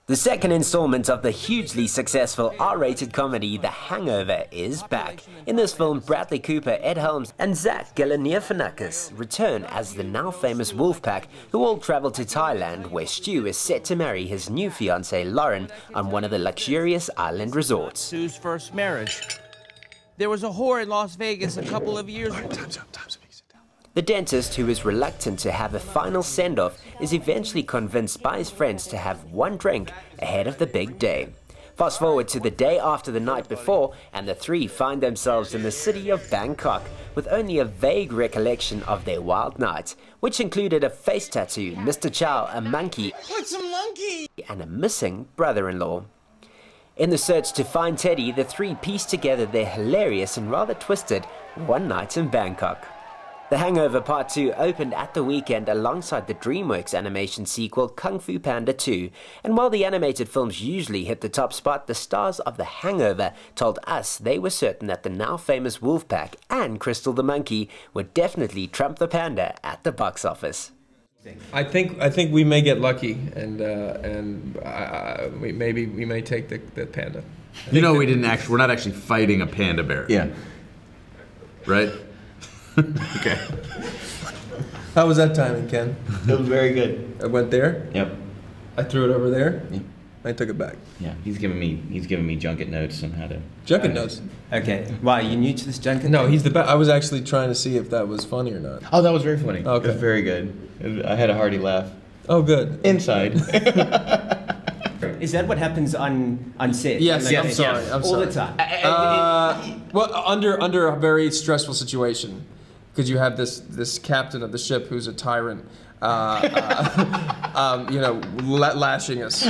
The second installment of the hugely successful R-rated comedy The Hangover is back. In this film, Bradley Cooper, Ed Helms and Zach Galifianakis return as the now famous Wolfpack, who all travel to Thailand, where Stu is set to marry his new fiancée Lauren on one of the luxurious island resorts. Stu's first marriage. There was a whore in Las Vegas a couple of years ago. Time's up. The dentist, who is reluctant to have a final send-off, is eventually convinced by his friends to have one drink ahead of the big day. Fast forward to the day after the night before, and the three find themselves in the city of Bangkok, with only a vague recollection of their wild night, which included a face tattoo, Mr. Chow, a monkey, What's a monkey? and a missing brother-in-law. In the search to find Teddy, the three piece together their hilarious and rather twisted one night in Bangkok. The Hangover Part II opened at the weekend alongside the DreamWorks animation sequel Fu Panda 2, and while the animated films usually hit the top spot, the stars of The Hangover told us they were certain that the now famous Wolfpack and Crystal the Monkey would definitely trump the panda at the box office. I think we may get lucky, and we may take the panda. You know, we're not actually fighting a panda bear. Yeah. Right? Okay. How was that timing, Ken? It was very good. I went there. Yep. I threw it over there. Yeah. I took it back. Yeah. He's giving me junket notes on how to. Junket notes. Okay. Why, are you new to this junket? No, he's the best. I was actually trying to see if that was funny or not. Oh, that was very funny. Okay. It was very good. I had a hearty laugh. Oh, good. Inside. Is that what happens on set? Yes. Like, I'm sorry. I'm all sorry. the time. Well, under a very stressful situation, because you have this captain of the ship who's a tyrant, you know, lashing us.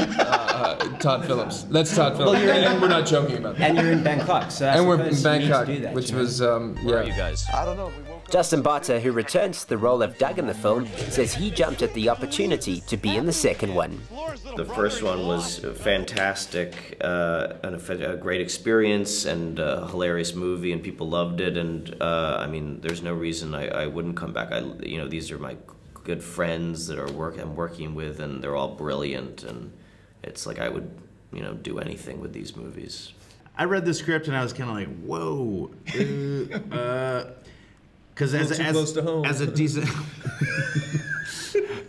Todd Phillips. That's Todd Phillips. And we're not joking about that. And you're in Bangkok, so and we're in you need to Bangkok, do that, which you know? was Where are you yeah. guys? I don't know. Justin Bartha, who returns to the role of Doug in the film, says he jumped at the opportunity to be in the second one. The first one was fantastic, and a great experience, and a hilarious movie, and people loved it. And I mean, there's no reason I wouldn't come back. You know, these are my good friends that I'm working with, and they're all brilliant. And it's like I would, you know, do anything with these movies. I read the script and I was kind of like, whoa. Because as a decent,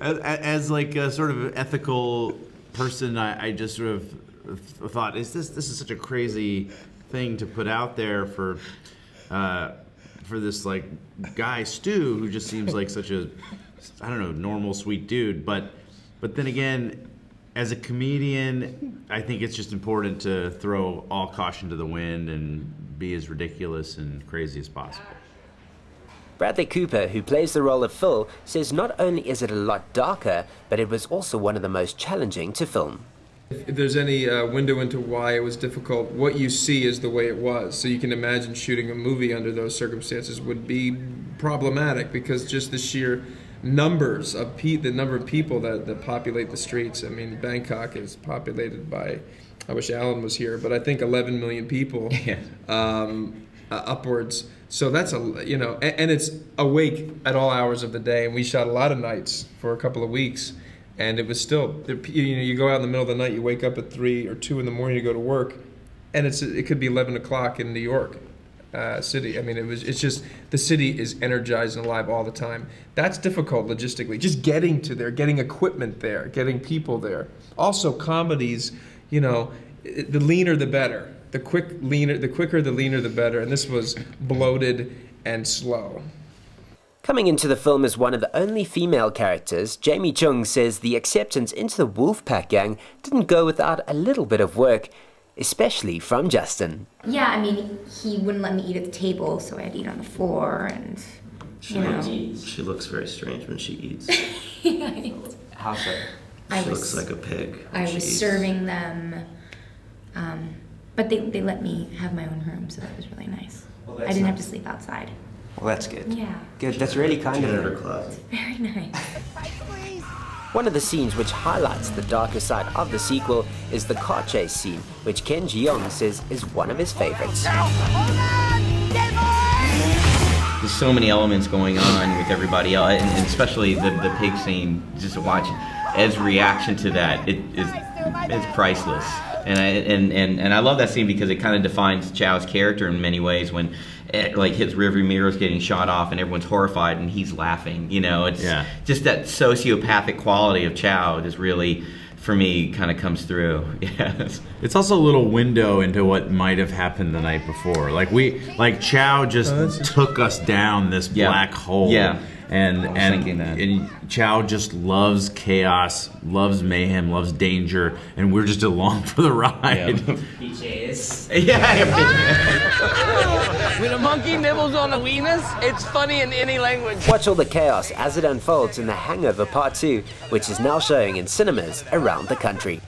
as like a sort of ethical person, I just sort of thought, this is such a crazy thing to put out there for this like guy Stu, who just seems like such a, I don't know, normal sweet dude. But then again, as a comedian, I think it's just important to throw all caution to the wind and be as ridiculous and crazy as possible. Bradley Cooper, who plays the role of Phil, says not only is it a lot darker, but it was also one of the most challenging to film. If there's any window into why it was difficult, what you see is the way it was. So you can imagine shooting a movie under those circumstances would be problematic, because just the sheer numbers of the number of people that populate the streets. I mean, Bangkok is populated by, I wish Alan was here, but I think 11 million people, upwards. So that's and it's awake at all hours of the day. And we shot a lot of nights for a couple of weeks, and it was still, you go out in the middle of the night, you wake up at 3 or 2 in the morning to go to work, and it could be 11 o'clock in New York City. I mean, it's just, the city is energized and alive all the time. That's difficult logistically, just getting to there, getting equipment there, getting people there. Also, comedies, you know, the leaner the better. The quicker, the leaner, the better. And this was bloated and slow. Coming into the film as one of the only female characters, Jamie Chung says the acceptance into the Wolfpack gang didn't go without a little bit of work, especially from Justin. Yeah, I mean, he wouldn't let me eat at the table, so I'd eat on the floor, and, you know. She looks very strange when she eats. Yeah. How so? She looks like a pig. I was serving them, but they let me have my own room, so that was really nice. Well, I didn't have to sleep outside. Well, that's good. Yeah. Good. That's really kind of Janitor her. club. Very nice. One of the scenes which highlights the darker side of the sequel is the car chase scene, which Jeong says is one of his favorites. There's so many elements going on with everybody else, and especially the pig scene. Just watching Ed's reaction to that, it is it's priceless. And I love that scene because it kind of defines Chow's character in many ways when like his rearview mirror is getting shot off and everyone's horrified and he's laughing. You know, it's just that sociopathic quality of Chow is really, for me, kind of comes through. Yes. It's also a little window into what might have happened the night before. Like Chow just took us down this black hole. Yeah. And Chow just loves chaos, loves mayhem, loves danger, and we're just along for the ride. Bitches. When a monkey nibbles on a weenus, it's funny in any language. Watch all the chaos as it unfolds in The Hangover Part 2, which is now showing in cinemas around the country.